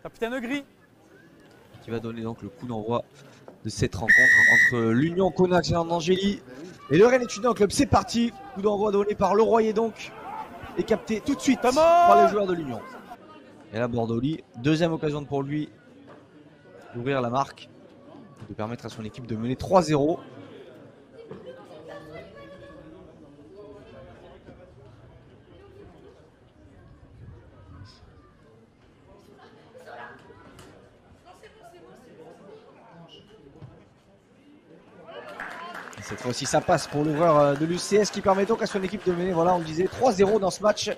Capitaine Gris. Qui va donner donc le coup d'envoi de cette rencontre entre l'Union Connex d'Angély et le Rennes Étudiant Club. C'est parti, coup d'envoi donné par Leroyer donc et capté tout de suite par les joueurs de l'Union. Et là Bordoli, deuxième occasion pour lui d'ouvrir la marque, de permettre à son équipe de mener 3-0. Cette fois-ci, ça passe pour l'ouvreur de l'UCS qui permet donc à son équipe de mener, voilà, on le disait, 3-0 dans ce match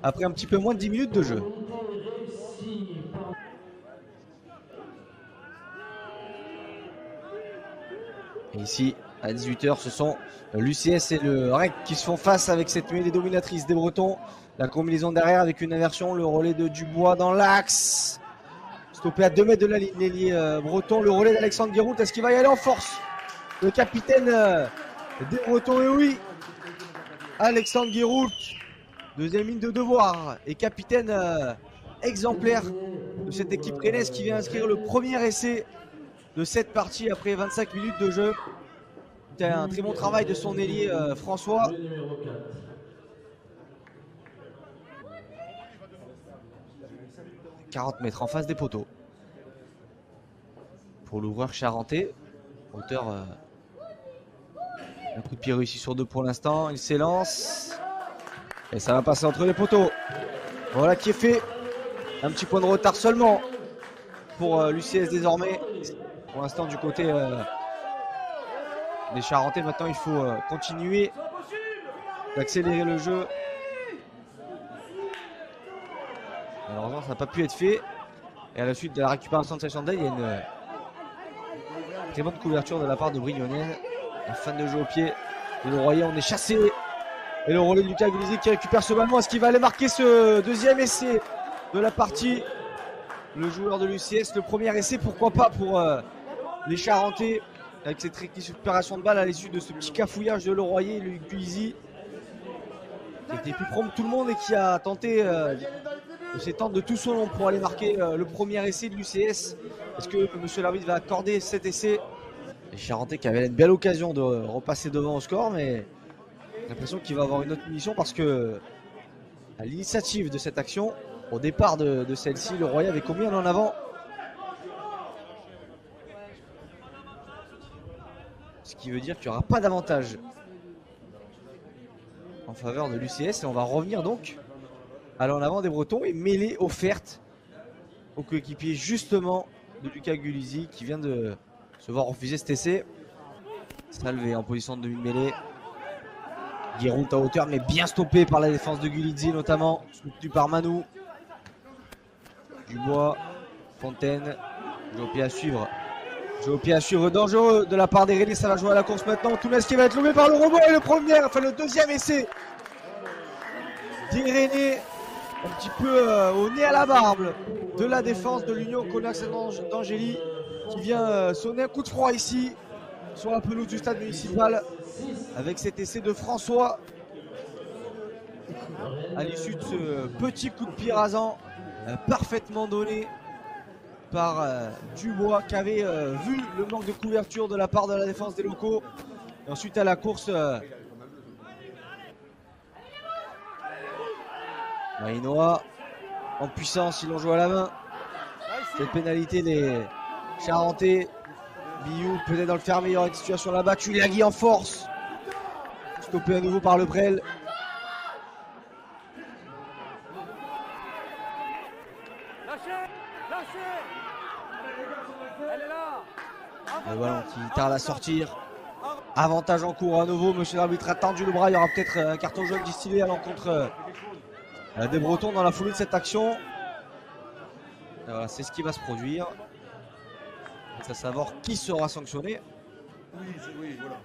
après un petit peu moins de 10 minutes de jeu. Et ici, à 18 h, ce sont l'UCS et le REC qui se font face avec cette mêlée dominatrice des Bretons. La combinaison derrière avec une inversion, le relais de Dubois dans l'axe. Stoppé à 2 mètres de la ligne, l'ailier breton, le relais d'Alexandre Guéroult. Est-ce qu'il va y aller en force? Le capitaine des Bretons, et oui, Alexandre Guéroult, deuxième ligne de devoir et capitaine exemplaire de cette équipe rennaise qui vient inscrire le premier essai de cette partie après 25 minutes de jeu. C'était un très bon travail de son ailier François. « 40 mètres en face des poteaux pour l'ouvreur charentais. Hauteur un coup de pied réussi sur 2 pour l'instant. Il s'élance et ça va passer entre les poteaux. Voilà qui est fait. Un petit point de retard seulement pour l'UCS désormais. Pour l'instant du côté des Charentais. Maintenant il faut continuer d'accélérer le jeu. Malheureusement ça n'a pas pu être fait. Et à la suite de la récupération de Sachandel, il y a une très bonne couverture de la part de Brignonnais. La fin de jeu au pied de Leroyer, on est chassé. Et le relais de Lucas Gulizzi qui récupère ce ballon. Est-ce qu'il va aller marquer ce deuxième essai de la partie? Le joueur de l'UCS, le premier essai, pourquoi pas pour les Charentais, avec cette récupération de balle à l'issue de ce petit cafouillage de Leroyer et Lucas Gulizzi, qui était plus prompt que tout le monde et qui a tenté de s'étendre de tout son long pour aller marquer le premier essai de l'UCS. Est-ce que monsieur l'arbitre va accorder cet essai? Les Charentais qui avaient une belle occasion de repasser devant au score, mais j'ai l'impression qu'il va avoir une autre munition parce que à l'initiative de cette action, au départ de celle-ci, le Royer avait combien en avant? Ce qui veut dire qu'il n'y aura pas d'avantage en faveur de l'UCS et on va revenir donc à l'en avant des Bretons et mêlée offerte au coéquipier justement de Lucas Gulizzi qui vient de se voir refuser cet essai. Salvé en position de demi-mêlée. Guéroult à hauteur mais bien stoppé par la défense de Gulizzi notamment, soutenu par Manou. Dubois, Fontaine, jeu au pied à suivre. Jeu au pied à suivre dangereux de la part des Rennais, ça va jouer à la course maintenant. Tounes qui va être lobé par le rebond et le deuxième essai des Rennais. Un petit peu au nez à la barbe de la défense de l'Union Connex d'Angély qui vient sonner un coup de froid ici sur la pelouse du stade municipal avec cet essai de François à l'issue de ce petit coup de pied rasant parfaitement donné par Dubois qui avait vu le manque de couverture de la part de la défense des locaux. Et ensuite à la course Maïnoa en puissance, ils l'ont joué à la main. Cette pénalité des Charentais. Biou peut-être dans le fermé, il y aura une situation là-bas. Tuilagi en force. Stoppé à nouveau par le Brel. Le ballon qui tarde à sortir. Avantage en cours à nouveau. Monsieur l'arbitre a tendu le bras. Il y aura peut-être un carton jaune distillé à l'encontre des Bretons dans la foulée de cette action. Voilà, c'est ce qui va se produire. C'est à savoir qui sera sanctionné. Oui, voilà.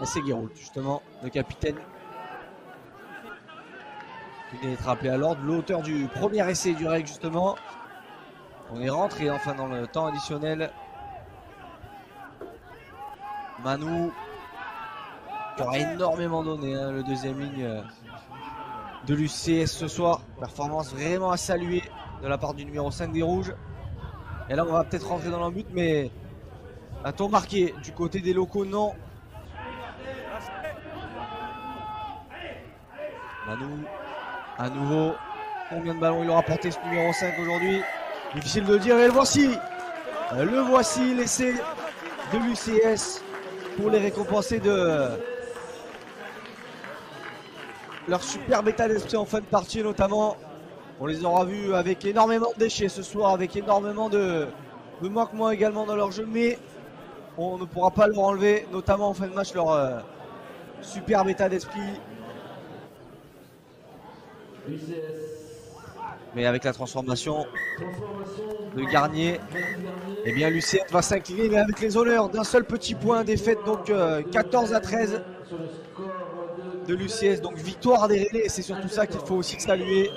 Et c'est Guéroult, justement, le capitaine. Qui vient d'être rappelé à l'ordre. L'auteur du premier essai du REC, justement. On est rentré enfin dans le temps additionnel. Manou. qui aura énormément donné, hein, le deuxième ligne de l'UCS ce soir. Performance vraiment à saluer de la part du numéro 5 des Rouges. Et là on va peut-être rentrer dans le but, mais a-t-on marqué du côté des locaux? Non. Manou, à nouveau, combien de ballons il aura porté ce numéro 5 aujourd'hui? Difficile de le dire, et le voici, l'essai de l'UCS pour les récompenser de leur superbe état d'esprit en fin de partie notamment. On les aura vus avec énormément de déchets ce soir, avec énormément de manquements également dans leur jeu, mais on ne pourra pas leur enlever, notamment en fin de match, leur superbe état d'esprit. Mais avec la transformation de Garnier, eh bien l'UCS va s'incliner, mais avec les honneurs d'un seul petit point. Défaite donc 14-13 de l'UCS, donc victoire des relais, et c'est surtout ça qu'il faut aussi saluer.